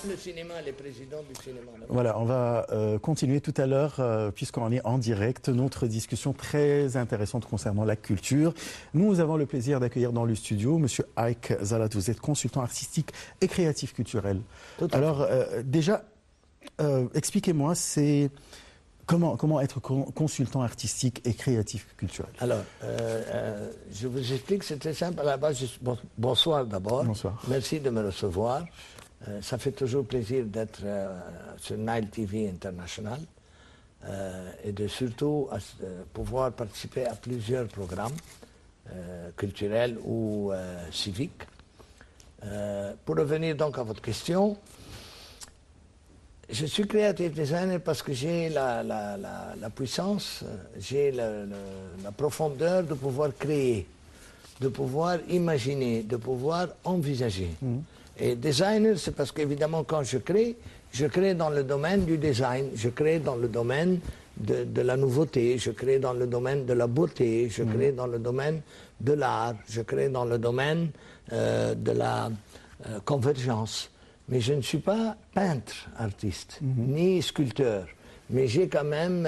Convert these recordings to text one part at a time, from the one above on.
Le cinéma, les présidents du cinéma. Voilà, on va continuer tout à l'heure, puisqu'on est en direct, notre discussion très intéressante concernant la culture. Nous avons le plaisir d'accueillir dans le studio Monsieur Ike Zalat. Vous êtes consultant artistique et créatif culturel. Alors, déjà, expliquez-moi, c'est comment être consultant artistique et créatif culturel? Alors, je vous explique, c'est très simple. À la base, bonsoir d'abord. Bonsoir. Merci de me recevoir. Ça fait toujours plaisir d'être sur Nile TV International et de surtout pouvoir participer à plusieurs programmes culturels ou civiques. Pour revenir donc à votre question, je suis creative designer parce que j'ai la puissance, j'ai la profondeur de pouvoir créer, de pouvoir imaginer, de pouvoir envisager. Et designer, c'est parce qu'évidemment, quand je crée dans le domaine du design, je crée dans le domaine de la nouveauté, je crée dans le domaine de la beauté, je crée dans le domaine de l'art, je crée dans le domaine de la convergence. Mais je ne suis pas peintre, artiste, ni sculpteur. Mais j'ai quand même,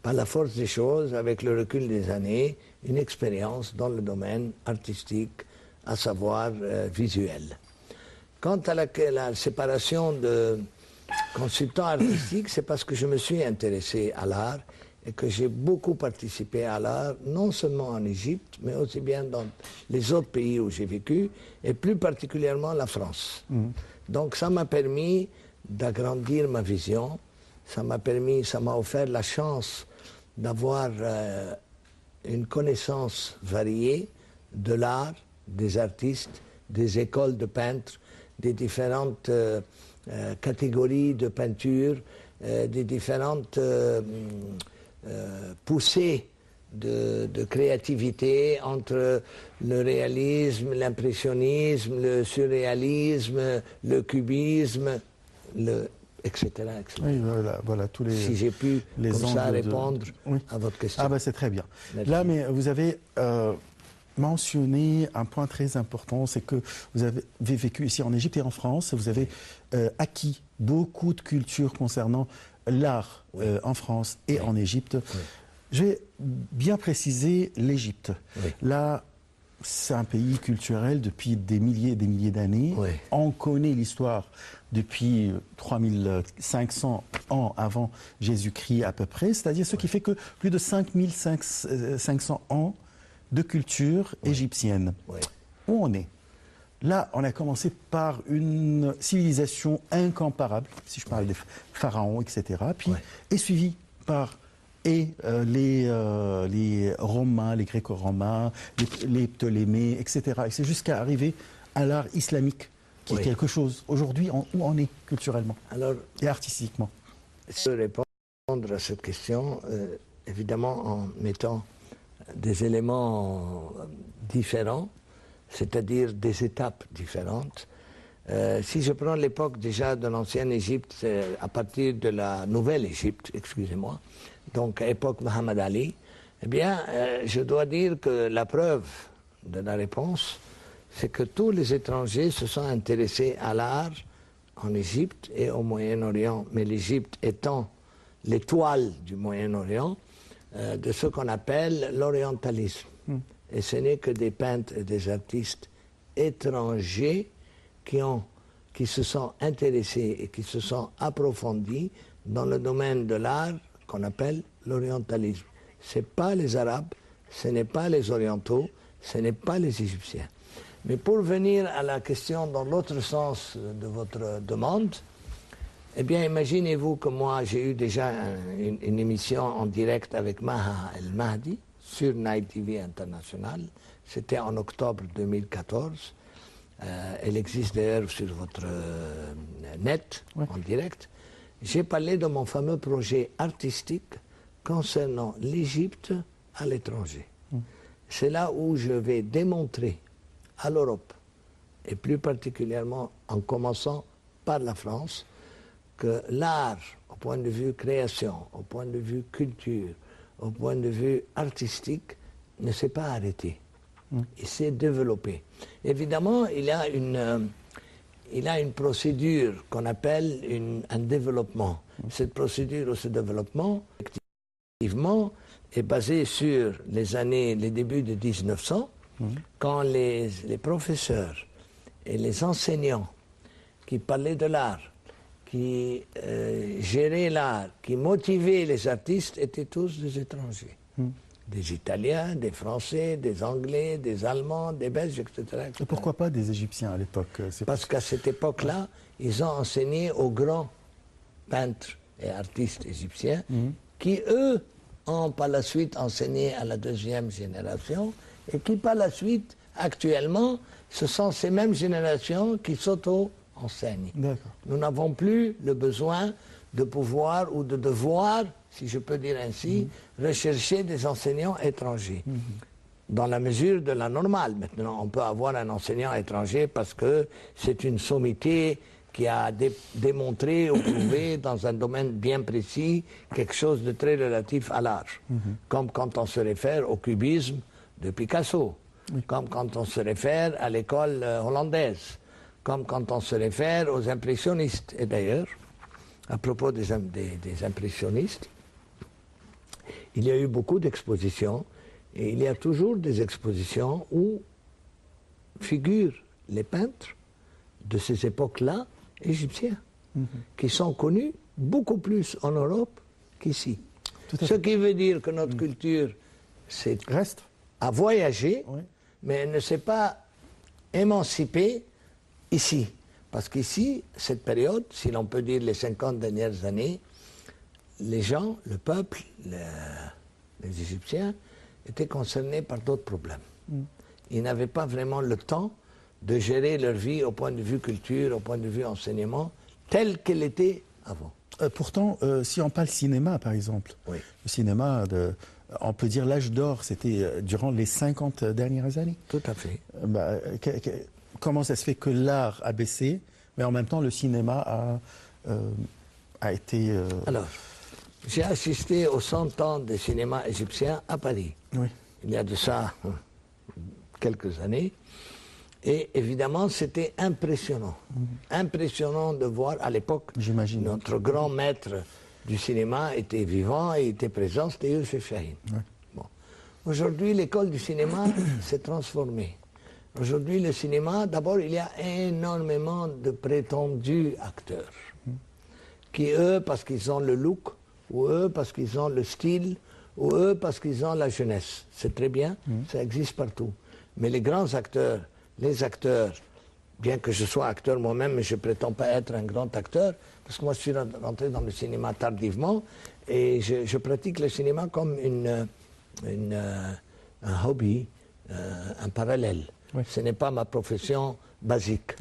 par la force des choses, avec le recul des années, une expérience dans le domaine artistique, à savoir visuel. Quant à la séparation de consultant artistique, c'est parce que je me suis intéressé à l'art et que j'ai beaucoup participé à l'art, non seulement en Égypte, mais aussi bien dans les autres pays où j'ai vécu, et plus particulièrement la France. Donc ça m'a permis d'agrandir ma vision, ça m'a offert la chance d'avoir une connaissance variée de l'art, des artistes, des écoles de peintres, des différentes catégories de peinture, des différentes poussées de créativité entre le réalisme, l'impressionnisme, le surréalisme, le cubisme, etc. Oui, voilà tous les. Si j'ai pu les comme ça répondre oui. à votre question. Ah ben c'est très bien. Merci. Là, mais vous avez mentionné un point très important, c'est que vous avez vécu ici en Égypte et en France, vous avez acquis beaucoup de culture concernant l'art en France et en Égypte. Je vais bien préciser l'Égypte. Là, c'est un pays culturel depuis des milliers et des milliers d'années. On connaît l'histoire depuis 3500 ans avant Jésus-Christ à peu près, c'est-à-dire ce qui fait que plus de 5500 ans de culture égyptienne. Où on est? Là, on a commencé par une civilisation incomparable, si je parle des pharaons, etc., puis est suivi par les Romains, les Gréco-Romains, les Ptolémées, etc. Et c'est jusqu'à arriver à l'art islamique, qui est quelque chose. Aujourd'hui, où on est culturellement et artistiquement? Je vais répondre à cette question, évidemment, en mettant des éléments différents, c'est-à-dire des étapes différentes. Si je prends l'époque déjà de l'ancienne Égypte, à partir de la nouvelle Égypte, excusez-moi, donc à l'époque Mohamed Ali, eh bien, je dois dire que la preuve de la réponse, c'est que tous les étrangers se sont intéressés à l'art en Égypte et au Moyen-Orient, mais l'Égypte étant l'étoile du Moyen-Orient, de ce qu'on appelle l'orientalisme. Et ce n'est que des peintres et des artistes étrangers qui se sont intéressés et qui se sont approfondis dans le domaine de l'art qu'on appelle l'orientalisme. Ce n'est pas les Arabes, ce n'est pas les Orientaux, ce n'est pas les Égyptiens. Mais pour venir à la question dans l'autre sens de votre demande, eh bien, imaginez-vous que moi, j'ai eu déjà une émission en direct avec Maha El Mahdi sur Nile TV International. C'était en octobre 2014. Elle existe d'ailleurs sur votre net, en direct. J'ai parlé de mon fameux projet artistique concernant l'Égypte à l'étranger. C'est là où je vais démontrer à l'Europe, et plus particulièrement en commençant par la France, que l'art, au point de vue création, au point de vue culture, au point de vue artistique, ne s'est pas arrêté. Il s'est développé. Évidemment, il y a il a une procédure qu'on appelle un développement. Cette procédure ou ce développement, effectivement, est basée sur les débuts de 1900, quand les professeurs et les enseignants qui parlaient de l'art, qui géraient l'art, qui motivaient les artistes, étaient tous des étrangers. Des Italiens, des Français, des Anglais, des Allemands, des Belges, etc. Et pourquoi pas des Égyptiens à l'époque? Parce qu'à cette époque-là, ils ont enseigné aux grands peintres et artistes égyptiens qui, eux, ont par la suite enseigné à la deuxième génération et qui, par la suite, actuellement, ce sont ces mêmes générations qui s'auto-enseignent. Nous n'avons plus le besoin de pouvoir ou de devoir, si je peux dire ainsi, rechercher des enseignants étrangers. Dans la mesure de la normale. Maintenant, on peut avoir un enseignant étranger parce que c'est une sommité qui a démontré ou prouvé dans un domaine bien précis quelque chose de très relatif à l'art. Comme quand on se réfère au cubisme de Picasso, comme quand on se réfère à l'école hollandaise, comme quand on se réfère aux impressionnistes. Et d'ailleurs, à propos des impressionnistes, il y a eu beaucoup d'expositions, et il y a toujours des expositions où figurent les peintres de ces époques-là, égyptiens, qui sont connus beaucoup plus en Europe qu'ici. Ce qui veut dire que notre culture a voyagé, mais elle ne s'est pas émancipée ici. Parce qu'ici, cette période, si l'on peut dire les 50 dernières années, les gens, le peuple, les Égyptiens, étaient concernés par d'autres problèmes. Ils n'avaient pas vraiment le temps de gérer leur vie au point de vue culture, au point de vue enseignement, telle qu'elle était avant. Pourtant, si on parle cinéma, par exemple, le cinéma, on peut dire l'âge d'or, c'était durant les 50 dernières années. Tout à fait. Comment ça se fait que l'art a baissé, mais en même temps le cinéma a été... Alors, j'ai assisté aux 100 ans du cinéma égyptien à Paris. Il y a de ça quelques années. Et évidemment, c'était impressionnant. Impressionnant de voir, à l'époque, notre grand maître du cinéma était vivant et était présent, c'était Youssef Chahine. Bon. Aujourd'hui, l'école du cinéma s'est transformée. Aujourd'hui, le cinéma, d'abord, il y a énormément de prétendus acteurs qui, eux, parce qu'ils ont le look, ou eux, parce qu'ils ont le style, ou eux, parce qu'ils ont la jeunesse. C'est très bien, ça existe partout. Mais les grands acteurs, les acteurs, bien que je sois acteur moi-même, mais je ne prétends pas être un grand acteur, parce que moi, je suis rentré dans le cinéma tardivement, et je pratique le cinéma comme un hobby, un parallèle. Ce n'est pas ma profession basique.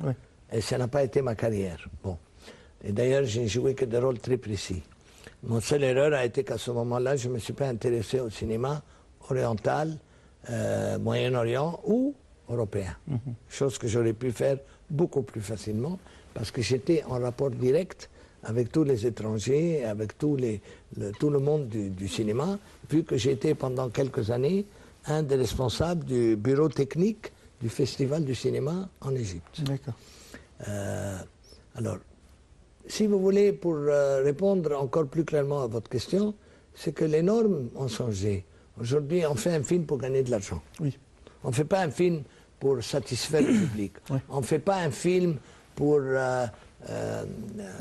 Et ça n'a pas été ma carrière. Bon. Et d'ailleurs, j'ai joué que des rôles très précis. Mon seule erreur a été qu'à ce moment-là, je ne me suis pas intéressé au cinéma oriental, Moyen-Orient ou européen. Chose que j'aurais pu faire beaucoup plus facilement, parce que j'étais en rapport direct avec tous les étrangers, avec tout le monde du cinéma, vu que j'étais pendant quelques années un des responsables du bureau technique du Festival du cinéma en Égypte. D'accord. Alors, si vous voulez, pour répondre encore plus clairement à votre question, c'est que les normes ont changé. Aujourd'hui, on fait un film pour gagner de l'argent. On ne fait pas un film pour satisfaire le public. On ne fait pas un film pour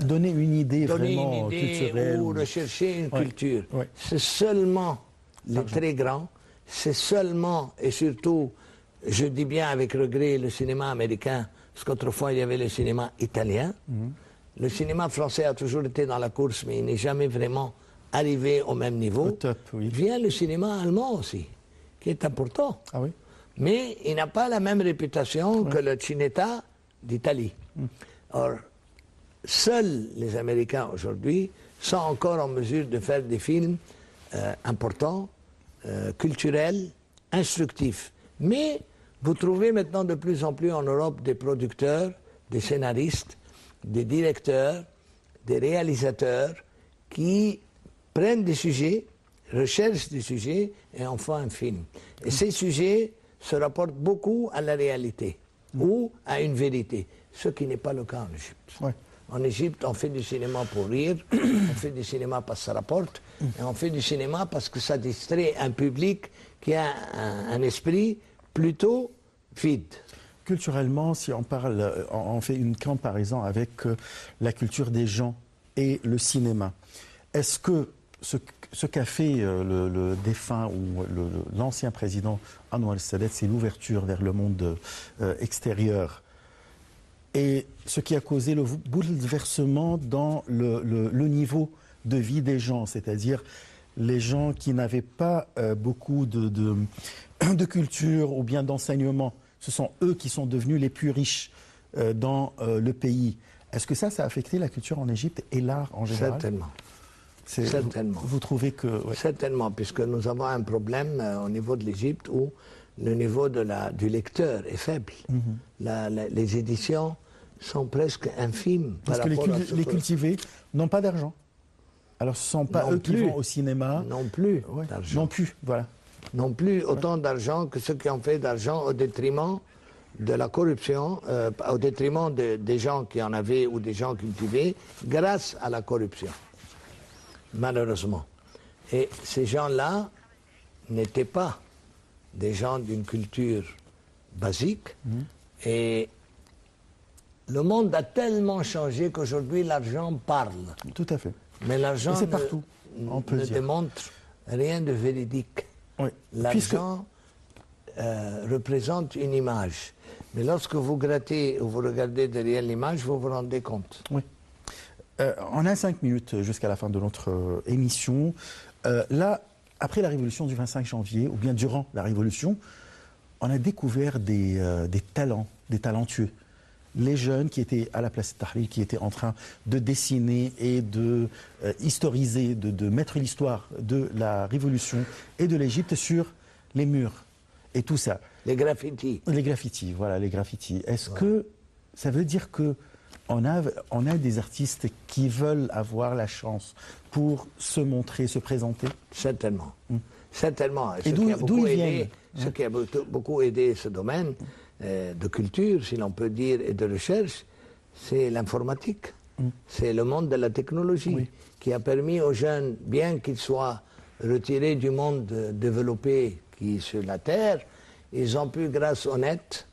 donner une idée vraiment culturelle. Ou rechercher une culture. C'est seulement les très grands, c'est seulement et surtout, je dis bien avec regret, le cinéma américain, parce qu'autrefois il y avait le cinéma italien. Le cinéma français a toujours été dans la course, mais il n'est jamais vraiment arrivé au même niveau. Au top, Vient le cinéma allemand aussi, qui est important. Mais il n'a pas la même réputation que le Cineta d'Italie. Or, seuls les Américains aujourd'hui sont encore en mesure de faire des films importants, culturels, instructifs. Mais vous trouvez maintenant de plus en plus en Europe des producteurs, des scénaristes, des directeurs, des réalisateurs qui prennent des sujets, recherchent des sujets et en font un film. Et ces sujets se rapportent beaucoup à la réalité. ou à une vérité, ce qui n'est pas le cas en Égypte. Ouais. En Égypte, on fait du cinéma pour rire, on fait du cinéma parce que ça rapporte, et on fait du cinéma parce que ça distrait un public qui a un esprit plutôt vide. Culturellement, si on parle, on fait une comparaison avec la culture des gens et le cinéma. Est-ce que ce qu'a fait le défunt ou l'ancien président Anwar Sadat, c'est l'ouverture vers le monde extérieur, et ce qui a causé le bouleversement dans le niveau de vie des gens, c'est-à-dire les gens qui n'avaient pas beaucoup de culture ou bien d'enseignement, ce sont eux qui sont devenus les plus riches dans le pays. Est-ce que ça a affecté la culture en Égypte et l'art en général? Certainement. Certainement. Vous trouvez que... Ouais. Certainement, puisque nous avons un problème au niveau de l'Égypte où le niveau du lecteur est faible. Les éditions sont presque infimes. Parce que les cultivés n'ont pas d'argent. Alors ce ne sont pas non eux plus. qui vont au cinéma. Non plus Ouais. d'argent. Non plus, voilà. Non plus autant d'argent que ceux qui ont fait d'argent au détriment de la corruption, au détriment des gens qui en avaient ou des gens cultivés, grâce à la corruption. Malheureusement. Et ces gens-là n'étaient pas des gens d'une culture basique. Et le monde a tellement changé qu'aujourd'hui l'argent parle. Tout à fait. Mais l'argent c'est partout, on peut ne dire. démontre rien de véridique. Oui. L'argent représente une image. Mais lorsque vous grattez ou vous regardez derrière l'image, vous vous rendez compte. Oui. On a 5 minutes jusqu'à la fin de notre émission. Là, après la révolution du 25 janvier, ou bien durant la révolution, on a découvert des talents, des talentueux. Les jeunes qui étaient à la place Tahrir, qui étaient en train de dessiner et de historiser, de mettre l'histoire de la révolution et de l'Égypte sur les murs et tout ça. Les graffitis. Les graffitis, voilà, les graffitis. Est-ce que ça veut dire que on a des artistes qui veulent avoir la chance pour se montrer, se présenter? Certainement. Certainement. Et d'où ils viennent? Ce qui a beaucoup aidé ce domaine de culture, si l'on peut dire, et de recherche, c'est l'informatique. C'est le monde de la technologie qui a permis aux jeunes, bien qu'ils soient retirés du monde développé qui est sur la Terre, ils ont pu, grâce au net,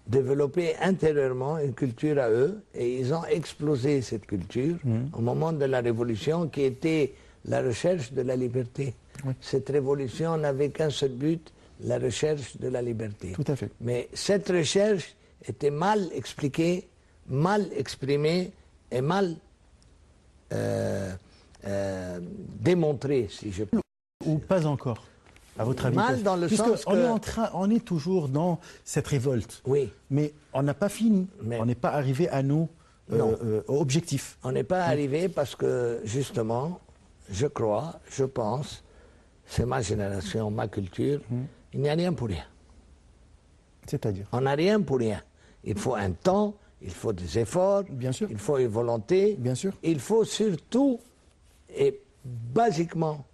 développer intérieurement une culture à eux, et ils ont explosé cette culture au moment de la révolution qui était la recherche de la liberté. Cette révolution n'avait qu'un seul but, la recherche de la liberté. Tout à fait. Mais cette recherche était mal expliquée, mal exprimée et mal démontrée, si je peux. Ou pas encore, à votre avis? Mal dans le sens que... on est toujours dans cette révolte. Oui. Mais on n'a pas fini. Mais... on n'est pas arrivé à nos objectifs. On n'est pas arrivé parce que, justement, je crois, je pense, c'est ma génération, ma culture, il n'y a rien pour rien. C'est-à-dire? On n'a rien pour rien. Il faut un temps, il faut des efforts, bien sûr. Il faut une volonté, bien sûr. Il faut surtout, et basiquement,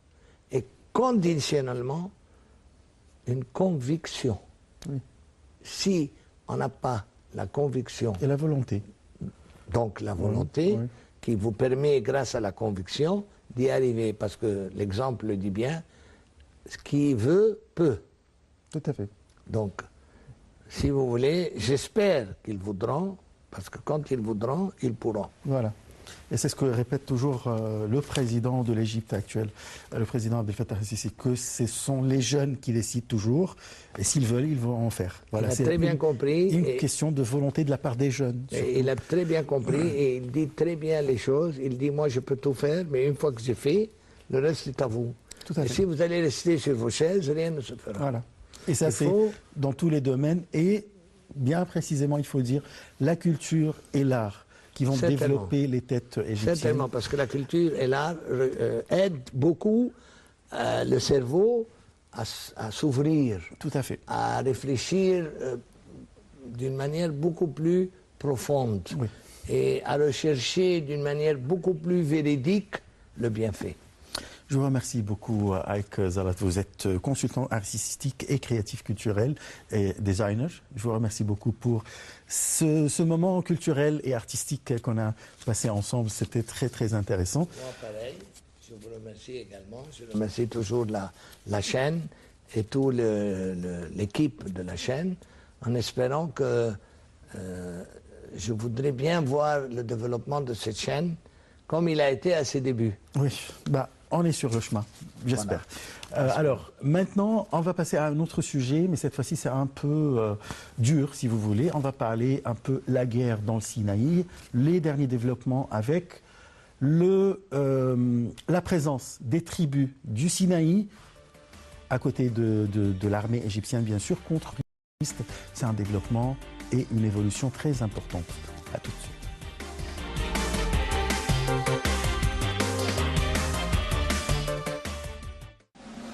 et conditionnellement, une conviction. Si on n'a pas la conviction... Et la volonté. Donc la volonté qui vous permet, grâce à la conviction, d'y arriver. Parce que l'exemple le dit bien, ce qui veut, peut. Tout à fait. Donc, si vous voulez, j'espère qu'ils voudront, parce que quand ils voudront, ils pourront. Voilà. Et c'est ce que répète toujours le président de l'Égypte actuel, le président Abdel Fattah el-Sisi, que ce sont les jeunes qui décident toujours, et s'ils veulent, ils vont en faire. Voilà, il a très bien compris. Une question de volonté de la part des jeunes. Et il a très bien compris, et il dit très bien les choses. Il dit, moi je peux tout faire, mais une fois que j'ai fait, le reste est à vous. Tout à fait. Et si vous allez rester sur vos chaises, rien ne se fera. Voilà. Et ça, c'est dans tous les domaines, et bien précisément, il faut dire, la culture et l'art qui vont développer les têtes égyptiennes. Certainement, parce que la culture et l'art aident beaucoup le cerveau à s'ouvrir. Tout à fait. À réfléchir d'une manière beaucoup plus profonde. Oui. Et à rechercher d'une manière beaucoup plus véridique le bienfait. Je vous remercie beaucoup, Aïk Zalat. Vous êtes consultant artistique et créatif culturel et designer. Je vous remercie beaucoup pour ce moment culturel et artistique qu'on a passé ensemble. C'était très, très intéressant. Moi, pareil. Je vous remercie également. Je remercie toujours la chaîne et toute l'équipe de la chaîne, en espérant que je voudrais bien voir le développement de cette chaîne comme il a été à ses débuts. Oui, on est sur le chemin, j'espère. Voilà. Alors, maintenant, on va passer à un autre sujet, mais cette fois-ci, c'est un peu dur, si vous voulez. On va parler un peu la guerre dans le Sinaï, les derniers développements avec la présence des tribus du Sinaï à côté de l'armée égyptienne, bien sûr, contre l'Égypte. C'est un développement et une évolution très importante. À tout de suite.